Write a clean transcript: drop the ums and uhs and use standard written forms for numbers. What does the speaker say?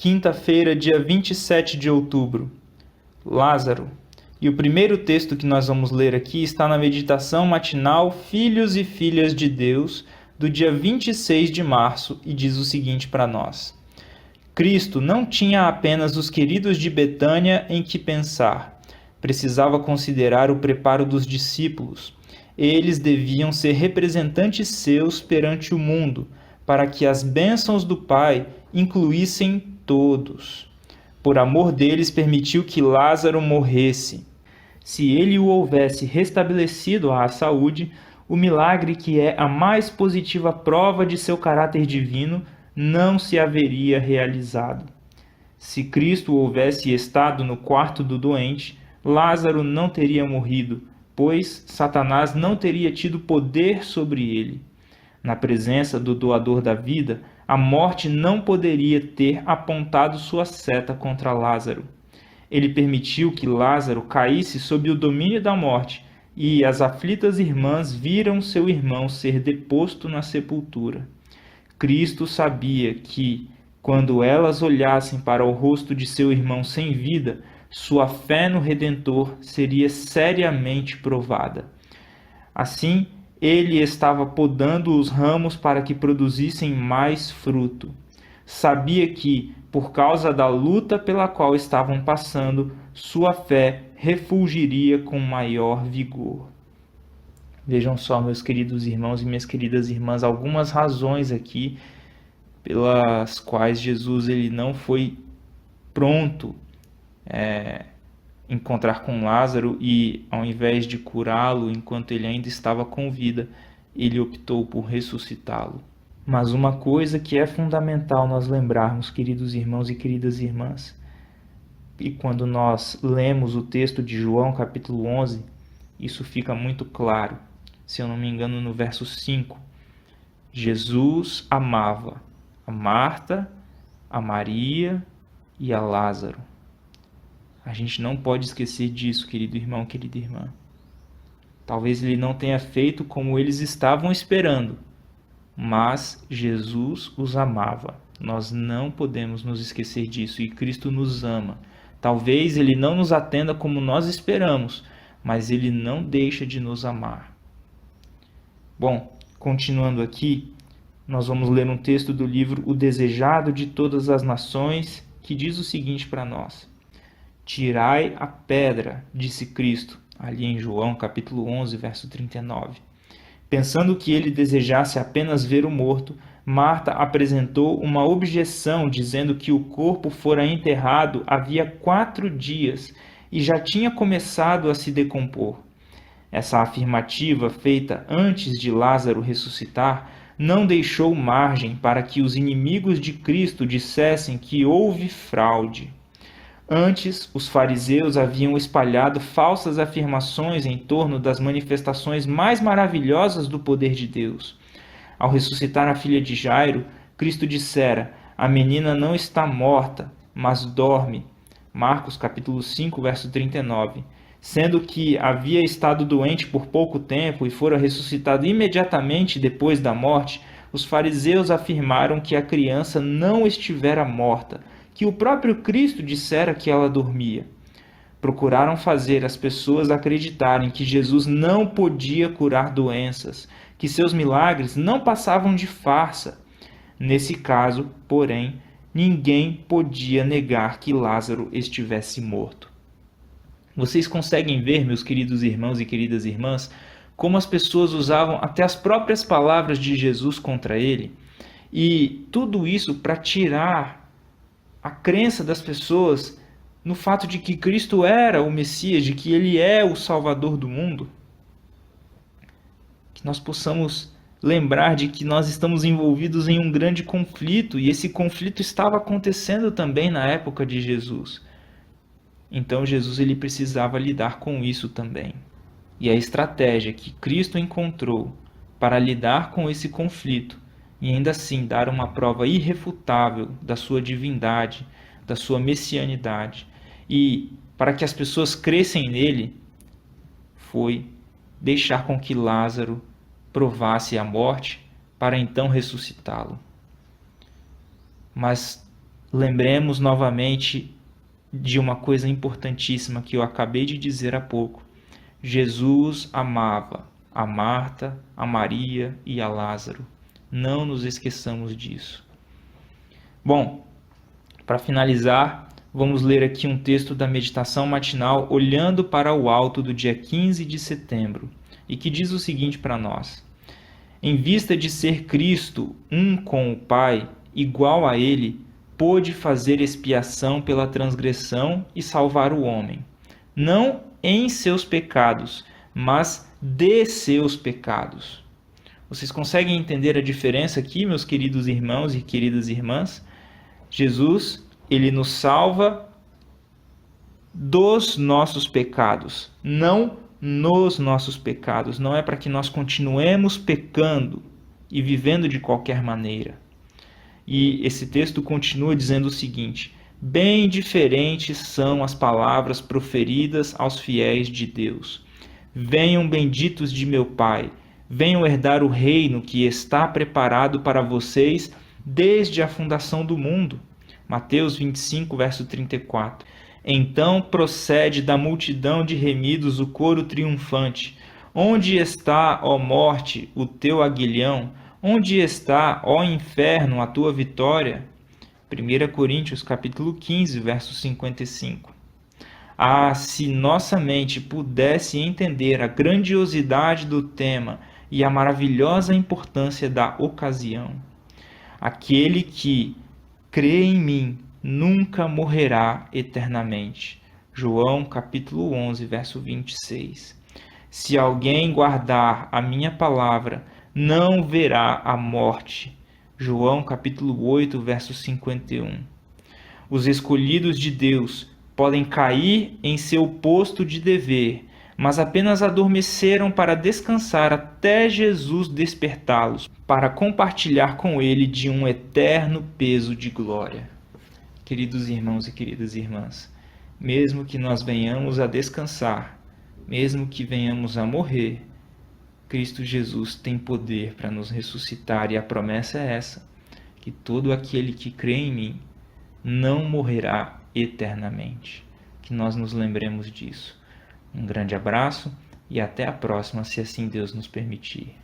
Quinta-feira, dia 27 de outubro. Lázaro. E o primeiro texto que nós vamos ler aqui está na meditação matinal Filhos e Filhas de Deus, do dia 26 de março, e diz o seguinte para nós. Cristo não tinha apenas os queridos de Betânia em que pensar. Precisava considerar o preparo dos discípulos. Eles deviam ser representantes seus perante o mundo, para que as bênçãos do Pai incluíssem todos. Por amor deles, permitiu que Lázaro morresse. Se ele o houvesse restabelecido à saúde, o milagre, que é a mais positiva prova de seu caráter divino, não se haveria realizado. Se Cristo houvesse estado no quarto do doente, Lázaro não teria morrido, pois Satanás não teria tido poder sobre ele. Na presença do doador da vida, a morte não poderia ter apontado sua seta contra Lázaro. Ele permitiu que Lázaro caísse sob o domínio da morte, e as aflitas irmãs viram seu irmão ser deposto na sepultura. Cristo sabia que, quando elas olhassem para o rosto de seu irmão sem vida, sua fé no Redentor seria seriamente provada. Assim, ele estava podando os ramos para que produzissem mais fruto. Sabia que, por causa da luta pela qual estavam passando, sua fé refulgiria com maior vigor. Vejam só, meus queridos irmãos e minhas queridas irmãs, algumas razões aqui pelas quais Jesus ele não foi pronto encontrar com Lázaro e, ao invés de curá-lo enquanto ele ainda estava com vida, ele optou por ressuscitá-lo. Mas uma coisa que é fundamental nós lembrarmos, queridos irmãos e queridas irmãs, e quando nós lemos o texto de João capítulo 11, isso fica muito claro. Se eu não me engano, no verso 5, Jesus amava a Marta, a Maria e a Lázaro. A gente não pode esquecer disso, querido irmão, querida irmã. Talvez ele não tenha feito como eles estavam esperando, mas Jesus os amava. Nós não podemos nos esquecer disso, e Cristo nos ama. Talvez ele não nos atenda como nós esperamos, mas ele não deixa de nos amar. Bom, continuando aqui, nós vamos ler um texto do livro O Desejado de Todas as Nações, que diz o seguinte para nós. Tirai a pedra, disse Cristo, ali em João capítulo 11, verso 39. Pensando que ele desejasse apenas ver o morto, Marta apresentou uma objeção, dizendo que o corpo fora enterrado havia 4 dias e já tinha começado a se decompor. Essa afirmativa, feita antes de Lázaro ressuscitar, não deixou margem para que os inimigos de Cristo dissessem que houve fraude. Antes, os fariseus haviam espalhado falsas afirmações em torno das manifestações mais maravilhosas do poder de Deus. Ao ressuscitar a filha de Jairo, Cristo dissera: a menina não está morta, mas dorme. Marcos capítulo 5, verso 39. Sendo que havia estado doente por pouco tempo e fora ressuscitado imediatamente depois da morte, os fariseus afirmaram que a criança não estivera morta, que o próprio Cristo dissera que ela dormia. Procuraram fazer as pessoas acreditarem que Jesus não podia curar doenças, que seus milagres não passavam de farsa. Nesse caso, porém, ninguém podia negar que Lázaro estivesse morto. Vocês conseguem ver, meus queridos irmãos e queridas irmãs, como as pessoas usavam até as próprias palavras de Jesus contra ele? E tudo isso para tirar a crença das pessoas no fato de que Cristo era o Messias, de que ele é o Salvador do mundo. Que nós possamos lembrar de que nós estamos envolvidos em um grande conflito, e esse conflito estava acontecendo também na época de Jesus. Então Jesus ele precisava lidar com isso também. E a estratégia que Cristo encontrou para lidar com esse conflito e ainda assim dar uma prova irrefutável da sua divindade, da sua messianidade, e para que as pessoas crescem nele, foi deixar com que Lázaro provasse a morte para então ressuscitá-lo. Mas lembremos novamente de uma coisa importantíssima que eu acabei de dizer há pouco. Jesus amava a Marta, a Maria e a Lázaro. Não nos esqueçamos disso. Bom, para finalizar, vamos ler aqui um texto da meditação matinal olhando para o alto do dia 15 de setembro, e que diz o seguinte para nós: em vista de ser Cristo um com o Pai, igual a ele, pôde fazer expiação pela transgressão e salvar o homem, não em seus pecados, mas de seus pecados. Vocês conseguem entender a diferença aqui, meus queridos irmãos e queridas irmãs? Jesus, ele nos salva dos nossos pecados, não nos nossos pecados. Não é para que nós continuemos pecando e vivendo de qualquer maneira. E esse texto continua dizendo o seguinte: bem diferentes são as palavras proferidas aos fiéis de Deus. Venham benditos de meu Pai, venham herdar o reino que está preparado para vocês desde a fundação do mundo. Mateus 25, verso 34. Então procede da multidão de remidos o coro triunfante. Onde está, ó morte, o teu aguilhão? Onde está, ó inferno, a tua vitória? 1 Coríntios capítulo 15, verso 55. Ah, se nossa mente pudesse entender a grandiosidade do tema e a maravilhosa importância da ocasião. Aquele que crê em mim nunca morrerá eternamente. João capítulo 11, verso 26. Se alguém guardar a minha palavra, não verá a morte. João capítulo 8, verso 51. Os escolhidos de Deus podem cair em seu posto de dever, mas apenas adormeceram para descansar até Jesus despertá-los, para compartilhar com ele de um eterno peso de glória. Queridos irmãos e queridas irmãs, mesmo que nós venhamos a descansar, mesmo que venhamos a morrer, Cristo Jesus tem poder para nos ressuscitar, e a promessa é essa, que todo aquele que crê em mim não morrerá eternamente. Que nós nos lembremos disso. Um grande abraço e até a próxima, se assim Deus nos permitir.